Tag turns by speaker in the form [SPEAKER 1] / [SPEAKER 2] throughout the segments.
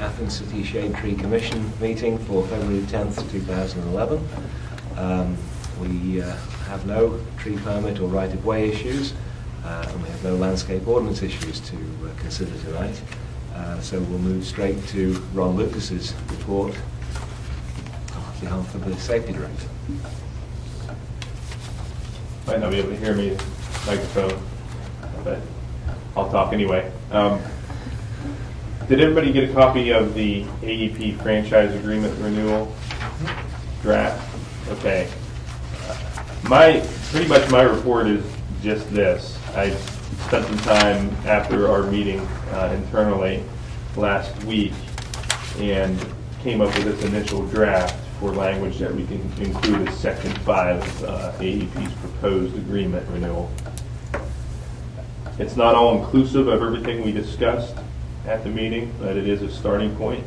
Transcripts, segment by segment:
[SPEAKER 1] Athens City Shade Tree Commission meeting for February 10th, 2011. We have no tree permit or right-of-way issues, and we have no landscape ordinance issues to consider tonight. So we'll move straight to Ron Lucas's report on behalf of the Safety Director.
[SPEAKER 2] Might not be able to hear me, microphone, but I'll talk anyway. Did everybody get a copy of the AEP franchise agreement renewal draft? Okay. Pretty much my report is just this. I spent some time after our meeting internally last week and came up with this initial draft for language that we can include as Section 5 of AEP's proposed agreement renewal. It's not all inclusive of everything we discussed at the meeting, but it is a starting point.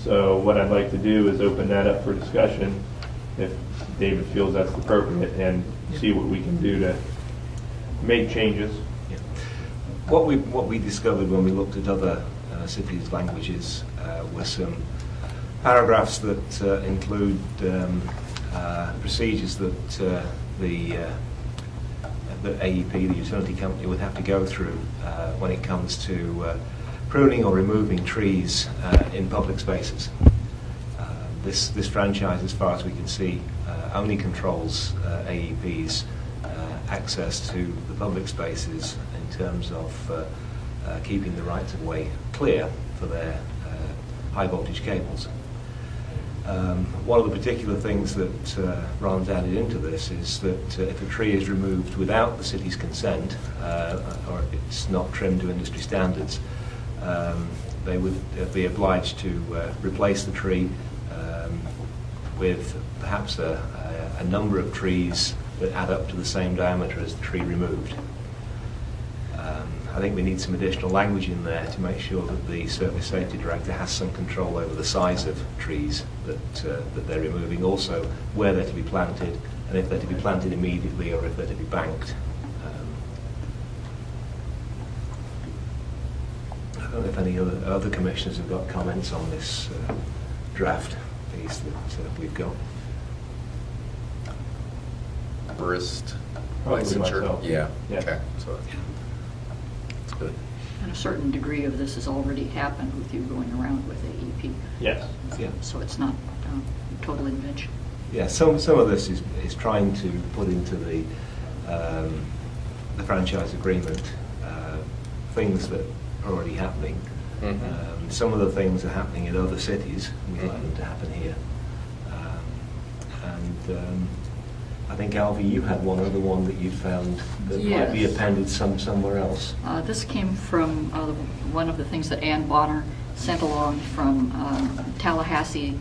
[SPEAKER 2] So what I'd like to do is open that up for discussion if David feels that's appropriate, and see what we can do to make changes.
[SPEAKER 1] Yeah. What we discovered when we looked at other cities' languages were some paragraphs that include procedures that the AEP, the utility company, would have to go through when it comes to pruning or removing trees in public spaces. This franchise, as far as we can see, only controls AEP's access to the public spaces in terms of keeping the rights-of-way clear for their high-voltage cables. One of the particular things that Ron's added into this is that if a tree is removed without the city's consent, or if it's not trimmed to industry standards, they would be obliged to replace the tree with perhaps a number of trees that add up to the same diameter as the tree removed. I think we need some additional language in there to make sure that the Service Safety Director has some control over the size of trees that they're removing, also where they're to be planted, and if they're to be planted immediately or if they're to be banked. I don't know if any other commissioners have got comments on this draft piece that we've got.
[SPEAKER 3] First
[SPEAKER 2] Probably
[SPEAKER 3] licensure.
[SPEAKER 2] myself.
[SPEAKER 3] Yeah.
[SPEAKER 2] Yeah.
[SPEAKER 3] Okay. So it's good.
[SPEAKER 4] And a certain degree of this has already happened with you going around with AEP.
[SPEAKER 2] Yes.
[SPEAKER 1] Yeah.
[SPEAKER 4] So it's not total invention.
[SPEAKER 1] Yeah, some of this is trying to put into the franchise agreement things that are already happening.
[SPEAKER 3] Mm-hmm.
[SPEAKER 1] Some of the things are happening in other cities. We'd like them to happen here. I think, Alvy, you had one other one that you found that might be
[SPEAKER 4] Yes.
[SPEAKER 1] appended somewhere else.
[SPEAKER 4] This came from one of the things that Ann Bonner sent along from Tallahassee,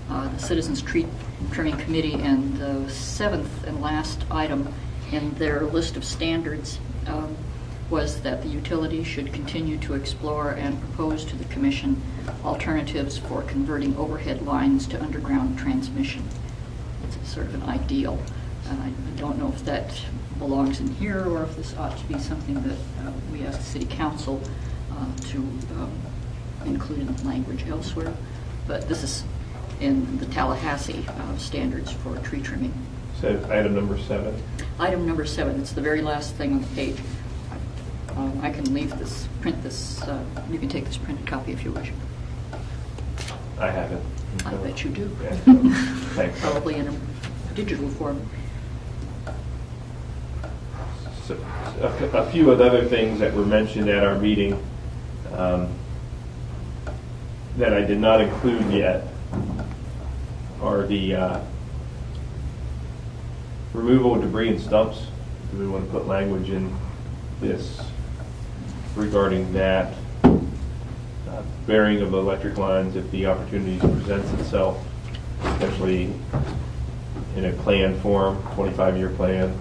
[SPEAKER 4] the Citizens Tree Trimming Committee, and the seventh and last item in their list of standards was that the utility should continue to explore and propose to the Commission alternatives for converting overhead lines to underground transmission. It's sort of an ideal. I don't know if that belongs in here or if this ought to be something that we ask the City Council to include in the language elsewhere. But this is in the Tallahassee standards for tree trimming.
[SPEAKER 2] So item number 7.
[SPEAKER 4] Item number 7, it's the very last thing on the page. I can leave this, print this, you can take this printed copy if you wish.
[SPEAKER 2] I have it.
[SPEAKER 4] I bet you do.
[SPEAKER 2] Yeah. Thanks.
[SPEAKER 4] Probably in a digital form.
[SPEAKER 2] So, a few of the other things that were mentioned at our meeting that I did not include yet are the removal of debris and stumps. Do we want to put language in this regarding that? Burying of electric lines if the opportunity presents itself, especially in a plan form, 25-year plan.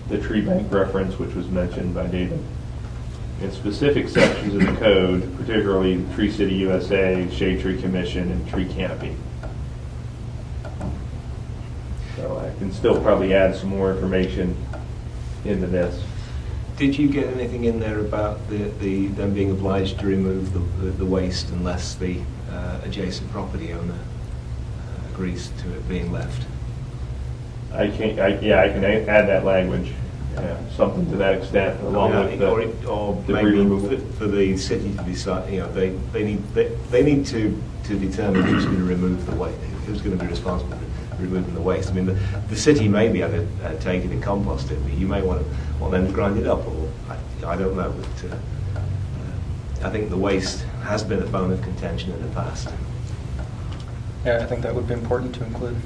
[SPEAKER 2] The tree bank reference, which was mentioned by David. In specific sections of the code, particularly Tree City USA, Shade Tree Commission, and tree canopy. So I can still probably add some more information into this.
[SPEAKER 1] Did you get anything in there about them being obliged to remove the waste unless the adjacent property owner agrees to it being left?
[SPEAKER 2] I can add that language, something to that extent, along with
[SPEAKER 1] or
[SPEAKER 2] debris
[SPEAKER 1] maybe
[SPEAKER 2] removal.
[SPEAKER 1] for the city to decide. They need to determine who's going to remove the waste, who's going to be responsible for removing the waste. I mean, the city may be able to take it and compost it, but you may want them to grind it up, or I don't know. But I think the waste has been a bone of contention in the past.
[SPEAKER 5] Yeah, I think that would be important to include.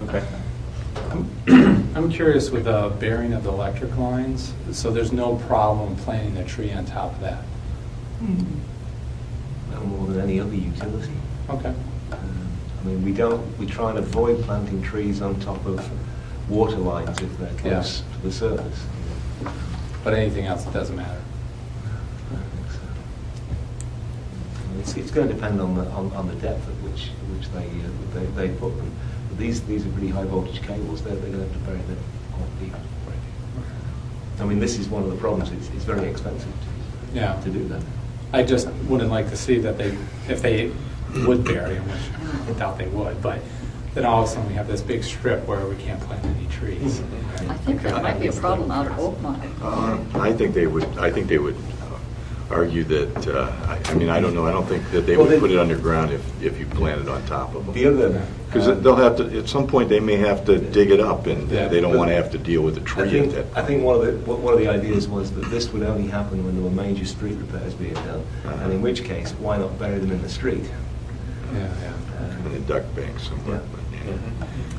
[SPEAKER 2] Okay.
[SPEAKER 6] I'm curious with the bearing of the electric lines, so there's no problem planting a tree on top of that?
[SPEAKER 1] No more than any other utility.
[SPEAKER 6] Okay.
[SPEAKER 1] I mean, we try and avoid planting trees on top of water lines if they're close to the surface.
[SPEAKER 6] But anything else, it doesn't matter?
[SPEAKER 1] I think so. It's going to depend on the depth at which they put them. But these are pretty high voltage cables. They're going to have to bury them quite deep. I mean, this is one of the problems. It's very expensive to do that.
[SPEAKER 6] I just wouldn't like to see that if they would bury them, which I doubt they would, but then all of a sudden we have this big strip where we can't plant any trees.
[SPEAKER 4] I think that might be a problem out at Oakmont.
[SPEAKER 7] I think they would argue that, I don't know, I don't think that they would put it underground if you planted on top of them.
[SPEAKER 1] The other...
[SPEAKER 7] Because they'll have to, at some point, they may have to dig it up, and they don't want to have to deal with the tree at that point.
[SPEAKER 1] I think one of the ideas was that this would only happen when there were major street repairs being done, and in which case, why not bury them in the street?
[SPEAKER 7] In the duck bank somewhere.
[SPEAKER 1] Yeah.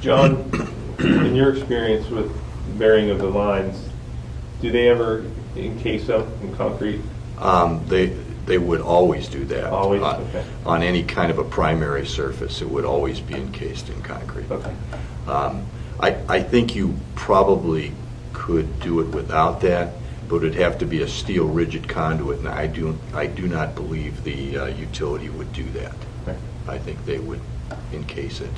[SPEAKER 2] John, in your experience with burying of the lines, do they ever encase them in concrete?
[SPEAKER 7] They would always do that.
[SPEAKER 2] Always? Okay.
[SPEAKER 7] On any kind of a primary surface, it would always be encased in concrete.
[SPEAKER 2] Okay.
[SPEAKER 7] I think you probably could do it without that, but it'd have to be a steel rigid conduit, and I do not believe the utility would do that.
[SPEAKER 2] Okay.
[SPEAKER 7] I think they would encase it.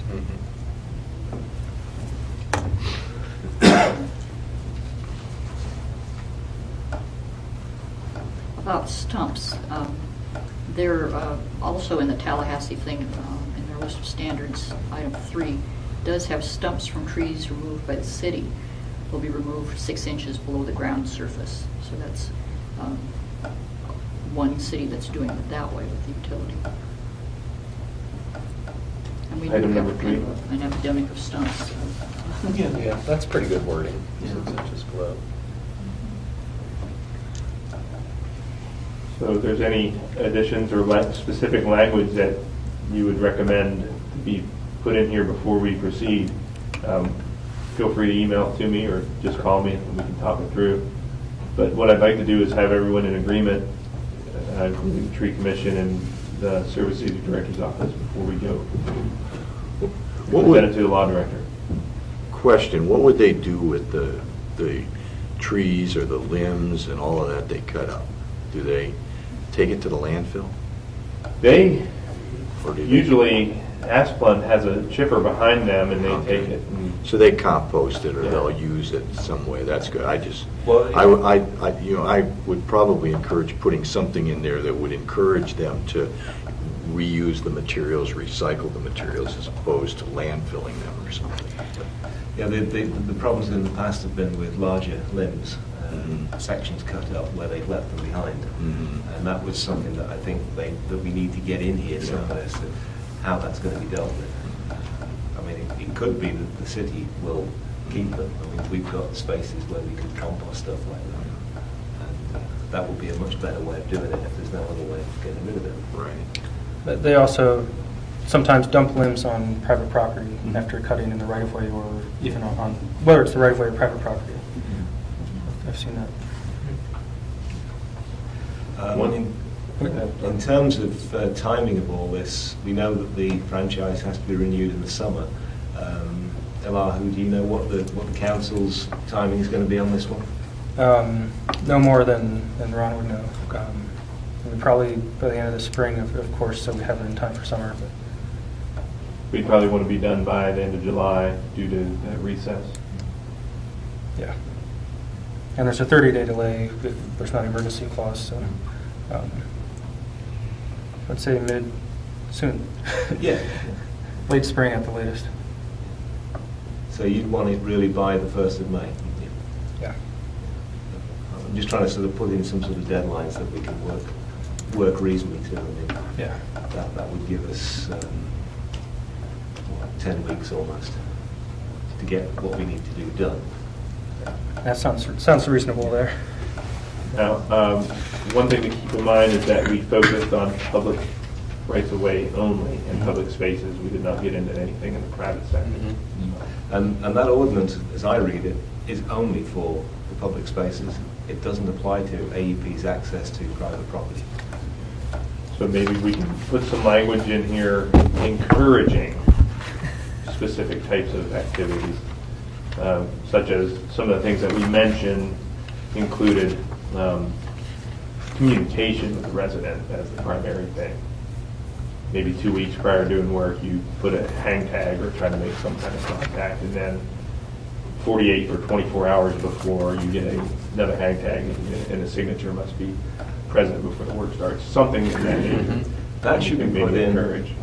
[SPEAKER 4] About stumps, they're also in the Tallahassee thing, in their list of standards, item 3, does have stumps from trees removed by the city will be removed 6 inches below the ground surface. So that's one city that's doing it that way with the utility. And we do
[SPEAKER 2] Item
[SPEAKER 4] have
[SPEAKER 2] number
[SPEAKER 4] kind
[SPEAKER 2] 3.
[SPEAKER 4] of an epidemic of stumps.
[SPEAKER 3] Yeah, that's pretty good wording. 6 inches below.
[SPEAKER 2] So if there's any additions or specific language that you would recommend to be put in here before we proceed, feel free to email it to me or just call me and we can talk it through. But what I'd like to do is have everyone in agreement, including the Tree Commission and the Service Safety Director's Office, before we go. Present it to the Law Director.
[SPEAKER 7] Question, what would they do with the trees or the limbs and all of that they cut up? Do they take it to the landfill?
[SPEAKER 2] They
[SPEAKER 7] Or do they-
[SPEAKER 2] usually, Asplund has a chipper behind them and they
[SPEAKER 7] Okay.
[SPEAKER 2] take it.
[SPEAKER 7] So they compost it, or
[SPEAKER 2] Yeah.
[SPEAKER 7] they'll use it some way. That's good.
[SPEAKER 1] Well,
[SPEAKER 7] I would probably encourage putting something in there that would encourage them to reuse the materials, recycle the materials, as opposed to landfilling them or something.
[SPEAKER 1] Yeah, the problems in the past have been with larger limbs, sections cut up where they've left them behind. And that was something that I think that we need to get in here somewhere as to how that's going to be dealt with. I mean, it could be that the city will keep them. I mean, we've got spaces where we could compost stuff like that. And that would be a much better way of doing it if there's no other way of getting rid of it.
[SPEAKER 7] Right.
[SPEAKER 5] But they also sometimes dump limbs on private property after cutting in the right-of-way, or even on whether it's the right-of-way or private property. I've seen that.
[SPEAKER 1] In terms of timing of all this, we know that the franchise has to be renewed in the summer. Elahu, do you know what the council's timing is going to be on this one?
[SPEAKER 5] No more than Ron would know. Probably by the end of the spring, of course, so we have it in time for summer. But
[SPEAKER 2] We'd probably want to be done by the end of July due to recess.
[SPEAKER 5] yeah. And there's a 30-day delay if there's not an emergency clause, so I'd say soon.
[SPEAKER 1] Yeah.
[SPEAKER 5] Late spring at the latest.
[SPEAKER 1] So you'd want it really by the 1st of May?
[SPEAKER 5] Yeah.
[SPEAKER 1] I'm just trying to sort of put in some sort of deadlines that we can work reasonably to. I mean,
[SPEAKER 5] Yeah.
[SPEAKER 1] that would give us 10 weeks almost to get what we need to do done.
[SPEAKER 5] That sounds reasonable there.
[SPEAKER 2] Now, one thing to keep in mind is that we focused on public rights-of-way only and public spaces. We did not get into anything in the private sector.
[SPEAKER 1] And that ordinance, as I read it, is only for the public spaces. It doesn't apply to AEP's access to private property.
[SPEAKER 2] So maybe we can put some language in here encouraging specific types of activities, such as some of the things that we mentioned included communication with the resident as the primary thing. Maybe 2 weeks prior to doing work, you put a hang tag or try to make some kind of contact, and then 48 or 24 hours before you get another hang tag, and a signature must be present before the work starts. Something in that nature.
[SPEAKER 1] That should be put in
[SPEAKER 2] encouraged.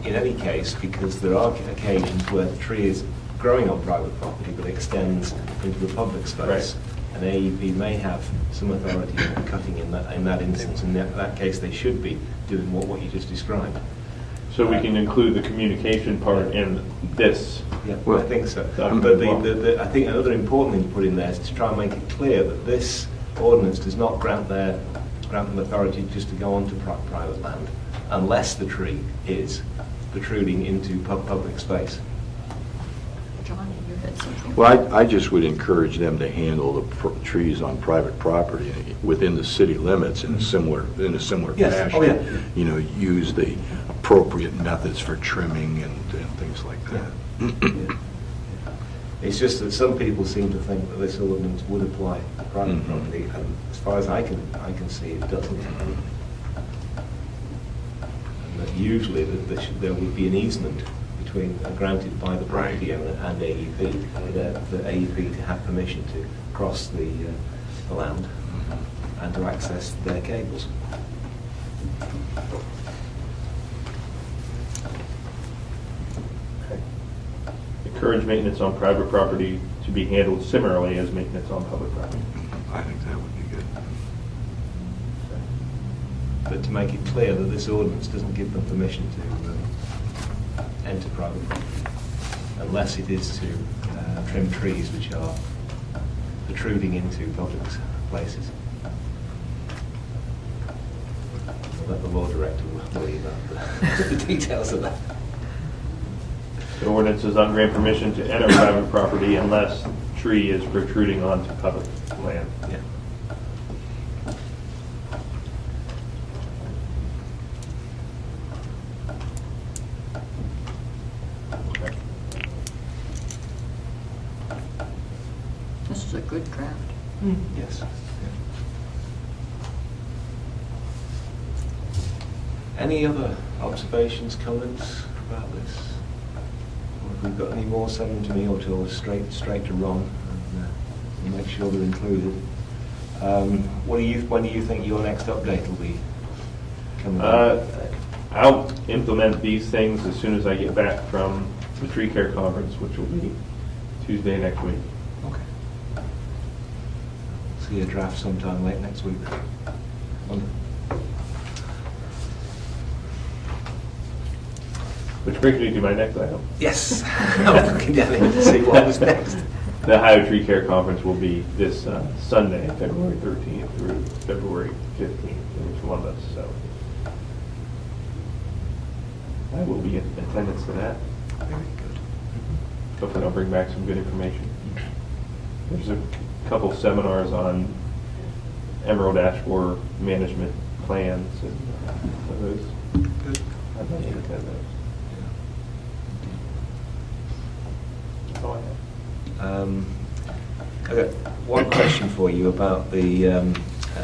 [SPEAKER 1] in any case, because there are occasions where the tree is growing on private property but extends into the public space.
[SPEAKER 2] Right.
[SPEAKER 1] And AEP may have some authority in cutting in that instance. In that case, they should be doing what you just described.
[SPEAKER 2] So we can include the communication part in this.
[SPEAKER 1] Yeah,
[SPEAKER 7] Well,
[SPEAKER 1] I think so.
[SPEAKER 2] um,
[SPEAKER 1] But I think another important thing to put in there is to try and make it clear that this ordinance does not grant them authority just to go onto private land unless the tree is protruding into public space.
[SPEAKER 4] John, you had something.
[SPEAKER 7] Well, I just would encourage them to handle the trees on private property within the city limits in a similar
[SPEAKER 1] Yes.
[SPEAKER 7] fashion.
[SPEAKER 1] Oh, yeah.
[SPEAKER 7] You know, use the appropriate methods for trimming and things like that.
[SPEAKER 1] It's just that some people seem to think that this ordinance would apply to private
[SPEAKER 7] Mhm.
[SPEAKER 1] property, and as far as I can see, it doesn't. And that usually there would be an easement between granted by the property
[SPEAKER 7] Right.
[SPEAKER 1] owner and AEP, for AEP to have permission to cross the land and to access their cables.
[SPEAKER 2] Encourage maintenance on private property to be handled similarly as maintenance on public property.
[SPEAKER 7] I think that would be good.
[SPEAKER 1] But to make it clear that this ordinance doesn't give them permission to enter private property, unless it is to trim trees which are protruding into public places. I'll let the law director worry about the details of that.
[SPEAKER 2] The ordinance does not grant permission to enter private property unless tree is protruding onto public land.
[SPEAKER 1] Yeah.
[SPEAKER 2] Okay.
[SPEAKER 4] This is a good draft.
[SPEAKER 1] Yes. Any other observations, comments about this? Or if we've got any more, send them to me or to straight to Ron, and we'll make sure they're included. When do you think your next update will be coming out?
[SPEAKER 2] I'll implement these things as soon as I get back from the tree care conference, which will be Tuesday next week.
[SPEAKER 1] Okay. See a draft sometime late next week. Wonderful.
[SPEAKER 2] Which brings me to my next item.
[SPEAKER 1] Yes. I'm looking down here to see what was next.
[SPEAKER 2] The Ohio Tree Care Conference will be this Sunday, February 13th through February 15th in Columbus. So I will be in attendance to that.
[SPEAKER 1] Very good.
[SPEAKER 2] Hopefully I'll bring back some good information. There's a couple seminars on emerald ash borer management plans and those.
[SPEAKER 1] Good.
[SPEAKER 2] I'd like to attend those. That's all I have.
[SPEAKER 1] I've got one question for you about the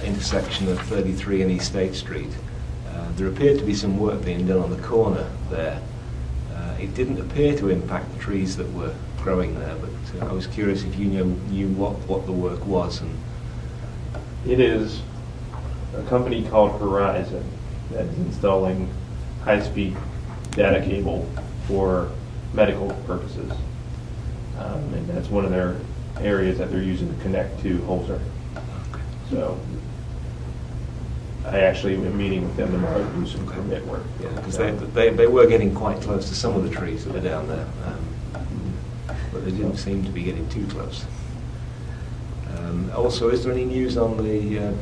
[SPEAKER 1] intersection of 33 and East State Street. There appeared to be some work being done on the corner there. It didn't appear to impact the trees that were growing there, but I was curious if you knew what the work was and
[SPEAKER 2] It is a company called Horizon that is installing high-speed data cable for medical purposes. And that's one of their areas that they're using to connect to Holzer. So I actually am meeting with them tomorrow to do some permit work.
[SPEAKER 1] Yeah, because they were getting quite close to some of the trees that were down there, but they didn't seem to be getting too close. Also, is there any news on the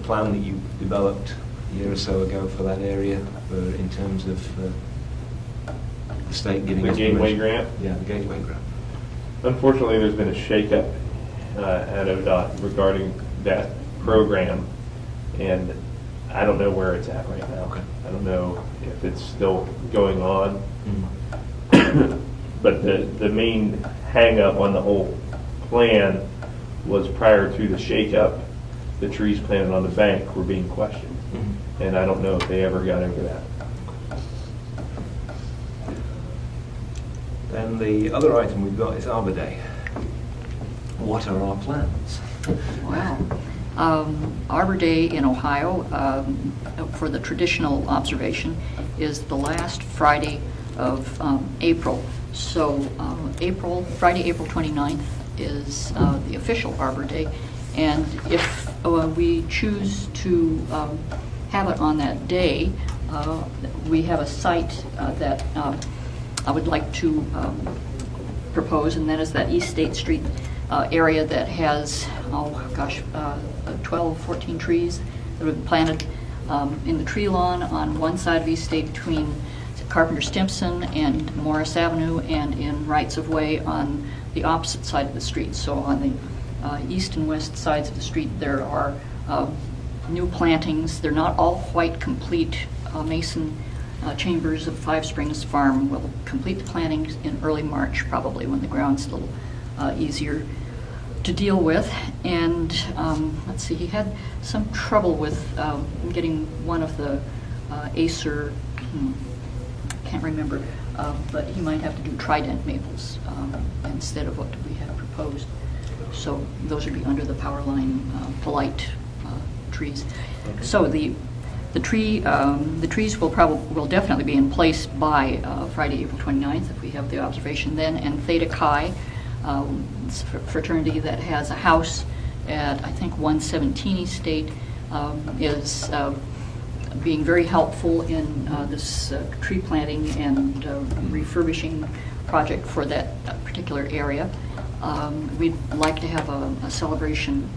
[SPEAKER 1] plan that you developed a year or so ago for that area, in terms of the state giving
[SPEAKER 2] The
[SPEAKER 1] us
[SPEAKER 2] Gateway
[SPEAKER 1] permission?
[SPEAKER 2] Grant?
[SPEAKER 1] Yeah, the Gateway Grant.
[SPEAKER 2] Unfortunately, there's been a shakeup at ODOT regarding that program, and I don't know where it's at right now.
[SPEAKER 1] Okay.
[SPEAKER 2] I don't know if it's still going on,
[SPEAKER 1] Mhm.
[SPEAKER 2] but the main hang-up on the whole plan was prior to the shakeup, the trees planted on the bank were being questioned,
[SPEAKER 1] Mhm.
[SPEAKER 2] and I don't know if they ever got over that.
[SPEAKER 1] Then the other item we've got is Arbor Day. What are our plans?
[SPEAKER 4] Wow. Arbor Day in Ohio, for the traditional observation, is the last Friday of April. So Friday, April 29th is the official Arbor Day. And if we choose to have it on that day, we have a site that I would like to propose, and that is that East State Street area that has, 12, 14 trees that have been planted in the tree lawn on one side of East State between Carpenter Stimpson and Morris Avenue, and in rights of way on the opposite side of the street. So on the east and west sides of the street, there are new plantings. They're not all quite complete. Mason Chambers of Five Springs Farm will complete the plantings in early March, probably when the ground's a little easier to deal with. And let's see, he had some trouble with getting one of the Acer, can't remember, but he might have to do trident maples instead of what we had proposed. So those would be under the power line polite trees. So the trees will definitely be in place by Friday, April 29th, if we have the observation then. And Theta Chi, it's a fraternity that has a house at, I think, 117 East State, is being very helpful in this tree planting and refurbishing project for that particular area. We'd like to have a celebration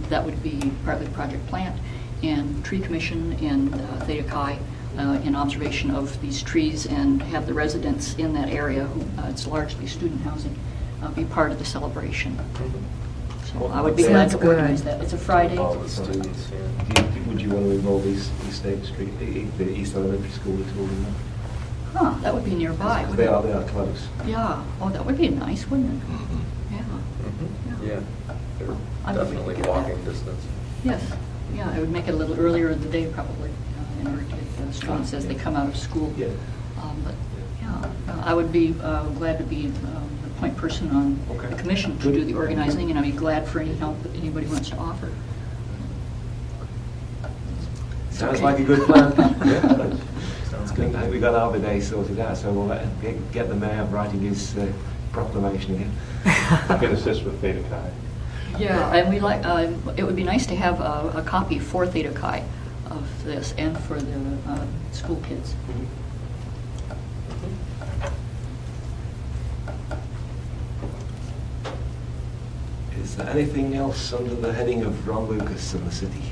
[SPEAKER 4] that would be partly Project Plant and Tree Commission and Theta Chi in observation of these trees, and have the residents in that area, who it's largely student housing, be part of the celebration. So I would be glad to
[SPEAKER 8] Sounds good.
[SPEAKER 4] organize that. It's a Friday.
[SPEAKER 3] All the students, yeah.
[SPEAKER 1] Would you want to involve East State Street, the East Elementary School at all in that?
[SPEAKER 4] Huh, that would be nearby.
[SPEAKER 1] Because
[SPEAKER 4] wouldn't
[SPEAKER 1] they
[SPEAKER 4] it?
[SPEAKER 1] are close.
[SPEAKER 4] Yeah. Oh, that would be nice, wouldn't it?
[SPEAKER 7] Mhm.
[SPEAKER 4] Yeah.
[SPEAKER 3] Mhm. Yeah, they're
[SPEAKER 4] I would
[SPEAKER 3] definitely
[SPEAKER 4] get that.
[SPEAKER 3] walking distance.
[SPEAKER 4] Yes. Yeah, it would make it a little earlier in the day, probably, in order to get the students as they come out of school.
[SPEAKER 1] Yeah.
[SPEAKER 4] But yeah, I would be glad to be the point person on
[SPEAKER 1] Okay.
[SPEAKER 4] the commission to do the organizing, and I'd be glad for any help that anybody wants to offer.
[SPEAKER 1] Sounds
[SPEAKER 4] Okay.
[SPEAKER 1] like a good plan.
[SPEAKER 3] Yeah.
[SPEAKER 1] Sounds good. I think we got Arbor Day sorted out, so we'll get the mayor writing his proclamation again.
[SPEAKER 2] I can assist with Theta Chi.
[SPEAKER 4] Yeah, and we like. It would be nice to have a copy for Theta Chi of this and for the school kids.
[SPEAKER 1] Is there anything else under the heading of Ron Lucas and the city?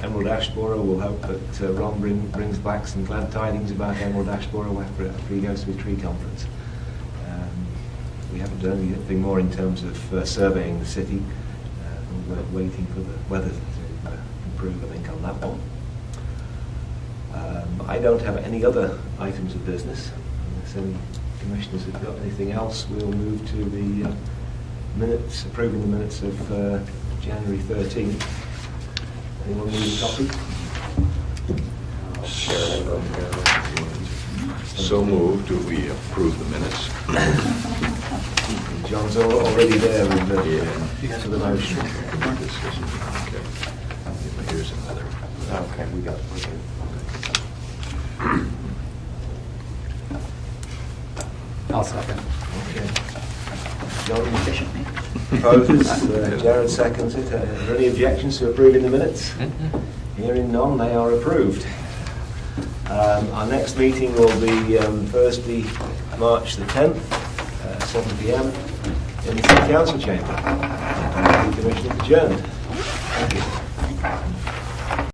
[SPEAKER 1] Emerald Ash Borer, we'll hope that Ron brings back some glad tidings about Emerald Ash Borer after he goes to his tree conference. We haven't done anything more in terms of surveying the city. We're waiting for the weather to improve, I think, on that one. I don't have any other items of business. Unless any commissioners have got anything else, we'll move to the minutes, approving the minutes of January 13th. Anyone need a copy?
[SPEAKER 7] So moved, do we approve the minutes?
[SPEAKER 1] John's already there with the,
[SPEAKER 7] Yeah.
[SPEAKER 1] for the motion.
[SPEAKER 7] Okay. Here's another.
[SPEAKER 1] Okay, we got it.
[SPEAKER 6] I'll second.
[SPEAKER 1] Okay. John proposes, Jared seconds it. Are there any objections to approving the minutes? Hearing none, they are approved. Our next meeting will be Thursday, March the 10th, 7 p.m. in the City Council chamber. The Commission adjourned. Thank you.